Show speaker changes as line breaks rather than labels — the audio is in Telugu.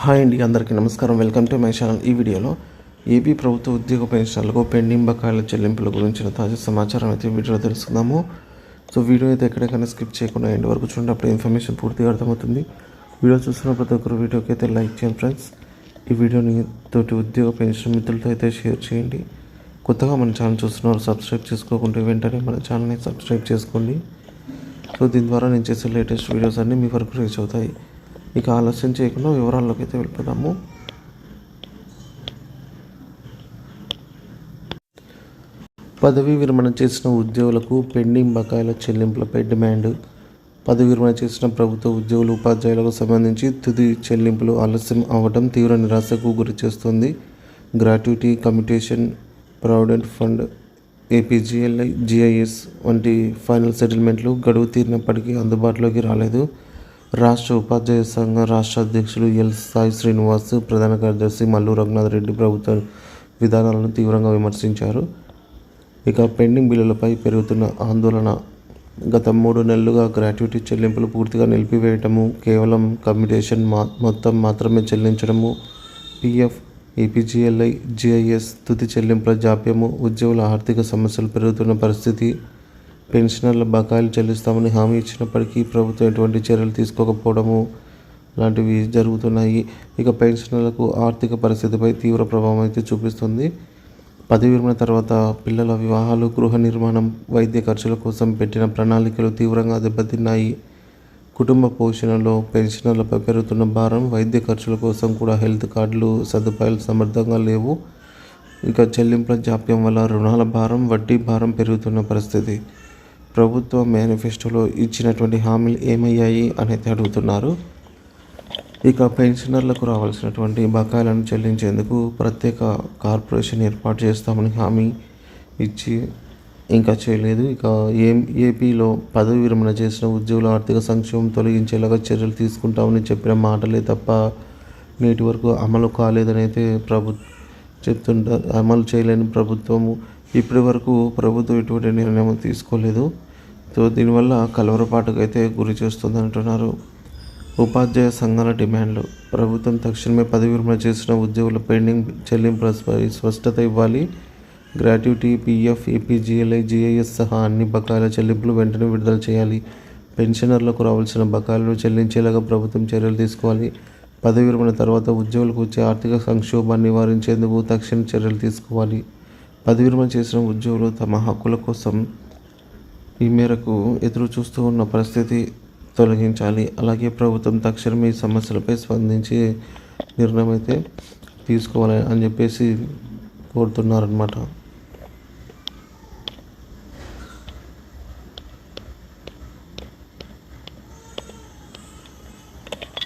హాయ్ అండి, అందరికీ నమస్కారం. Welcome to my channel. ఈ వీడియోలో ఏపీ ప్రభుత్వ ఉద్యోగ పెన్షన్లకు పెండింగ్ బకాయిల చెల్లింపుల గురించిన తాజా సమాచారం అయితే వీడియోలో తెలుసుకుందాము. సో వీడియో అయితే ఎక్కడికైనా స్కిప్ చేయకుండా ఎండ్ వరకు చూడండి, అప్పుడు ఇన్ఫర్మేషన్ పూర్తిగా అర్థమవుతుంది. వీడియో చూస్తున్న ప్రతి ఒక్కరు వీడియోకి అయితే లైక్ చేయండి ఫ్రెండ్స్. ఈ వీడియోని తోటి ఉద్యోగ పెన్షన్ మిత్రులతో అయితే షేర్ చేయండి. కొత్తగా మన ఛానల్ చూస్తున్నారు, సబ్స్క్రైబ్ చేసుకోకుంటే వెంటనే మన ఛానల్ని సబ్స్క్రైబ్ చేసుకోండి. సో దీని ద్వారా నేను చేసే లేటెస్ట్ వీడియోస్ అన్నీ మీ వరకు రీచ్ అవుతాయి. ఇక ఆలస్యం చేయకుండా వివరాల్లోకి అయితే వెళ్ళిపోదాము. పదవీ విరమణ చేసిన ఉద్యోగులకు పెండింగ్ బకాయిల చెల్లింపులపై డిమాండ్. పదవీ విరమణ చేసిన ప్రభుత్వ ఉద్యోగులు, ఉపాధ్యాయులకు సంబంధించి తుది చెల్లింపులు ఆలస్యం అవ్వడం తీవ్ర నిరాశకు గురి చేస్తుంది. Gratuity, commutation, provident fund, APGLI, GIS వంటి ఫైనల్ సెటిల్మెంట్లు గడువు తీరినప్పటికీ అందుబాటులోకి రాలేదు. రాష్ట్ర ఉపాధ్యాయ సంఘ రాష్ట్ర అధ్యక్షులు ఎల్ సాయి శ్రీనివాస్, ప్రధాన కార్యదర్శి మల్లు రఘునాథ్ రెడ్డి ప్రభుత్వ విధానాలను తీవ్రంగా విమర్శించారు. ఇక పెండింగ్ బిల్లులపై పెరుగుతున్న ఆందోళన. గత 3 నెలలుగా గ్రాట్యుటీ చెల్లింపులు పూర్తిగా నిలిపివేయటము, కేవలం కమ్యూటేషన్ మొత్తం మాత్రమే చెల్లించడము, పీఎఫ్, ఏపీజీఎల్ఐ, జీఐఎస్ తుది చెల్లింపుల జాప్యము, ఉద్యోగుల ఆర్థిక సమస్యలు పెరుగుతున్న పరిస్థితి, పెన్షనర్ల బకాయిలు చెల్లిస్తామని హామీ ఇచ్చినప్పటికీ ప్రభుత్వం ఎటువంటి చర్యలు తీసుకోకపోవడము లాంటివి జరుగుతున్నాయి. ఇక పెన్షనర్లకు ఆర్థిక పరిస్థితిపై తీవ్ర ప్రభావం అయితే చూపిస్తుంది. పదవి విరమణ తర్వాత పిల్లల వివాహాలు, గృహ నిర్మాణం, వైద్య ఖర్చుల కోసం పెట్టిన ప్రణాళికలు తీవ్రంగా దెబ్బతిన్నాయి. కుటుంబ పోషణలో పెన్షనర్లపై పెరుగుతున్న భారం, వైద్య ఖర్చుల కోసం కూడా హెల్త్ కార్డులు సదుపాయాలు సమర్థంగా లేవు. ఇక చెల్లింపుల జాప్యం వల్ల రుణాల భారం, వడ్డీ భారం పెరుగుతున్న పరిస్థితి. ప్రభుత్వ మేనిఫెస్టోలో ఇచ్చినటువంటి హామీలు ఏమయ్యాయి అనేది అడుగుతున్నారు. ఇక పెన్షనర్లకు రావాల్సినటువంటి బకాయిలను చెల్లించేందుకు ప్రత్యేక కార్పొరేషన్ ఏర్పాటు చేస్తామని హామీ ఇచ్చి ఇంకా చేయలేదు. ఇక ఏపీలో పదవి విరమణ చేసిన ఉద్యోగుల ఆర్థిక సంక్షేమం తొలగించేలాగా చర్యలు తీసుకుంటామని చెప్పిన మాటలే తప్ప నేటి వరకు అమలు కాలేదని అయితే చెప్తుంటారు. అమలు చేయలేని ప్రభుత్వము ఇప్పటి వరకు ప్రభుత్వం ఎటువంటి నిర్ణయం తీసుకోలేదు. సో దీనివల్ల కలవరపాటుకు అయితే గురి చేస్తుంది అంటున్నారు. ఉపాధ్యాయ సంఘాల డిమాండ్లు. ప్రభుత్వం తక్షణమే పదవి విరమణ చేసిన ఉద్యోగుల పెండింగ్ చెల్లింపులపై స్పష్టత ఇవ్వాలి. గ్రాట్యుటీ, పీఎఫ్, ఏపీజీఎల్ఐ, జీఐఎస్ సహా అన్ని బకాయిల చెల్లింపులు వెంటనే విడుదల చేయాలి. పెన్షనర్లకు రావాల్సిన బకాయిలను చెల్లించేలాగా ప్రభుత్వం చర్యలు తీసుకోవాలి. పదవి విరమణ తర్వాత ఉద్యోగులకు వచ్చే ఆర్థిక సంక్షోభాన్ని నివారించేందుకు తక్షణ చర్యలు తీసుకోవాలి. పదవి విరమణ చేసిన ఉద్యోగులు తమ హక్కుల కోసం ఈ మేరకు ఎదురు చూస్తూ ఉన్న పరిస్థితి తొలగించాలి. అలాగే ప్రభుత్వం తక్షణమే ఈ సమస్యలపై స్పందించి నిర్ణయం అయితే తీసుకోవాలి అని చెప్పేసి కోరుతున్నారన్నమాట.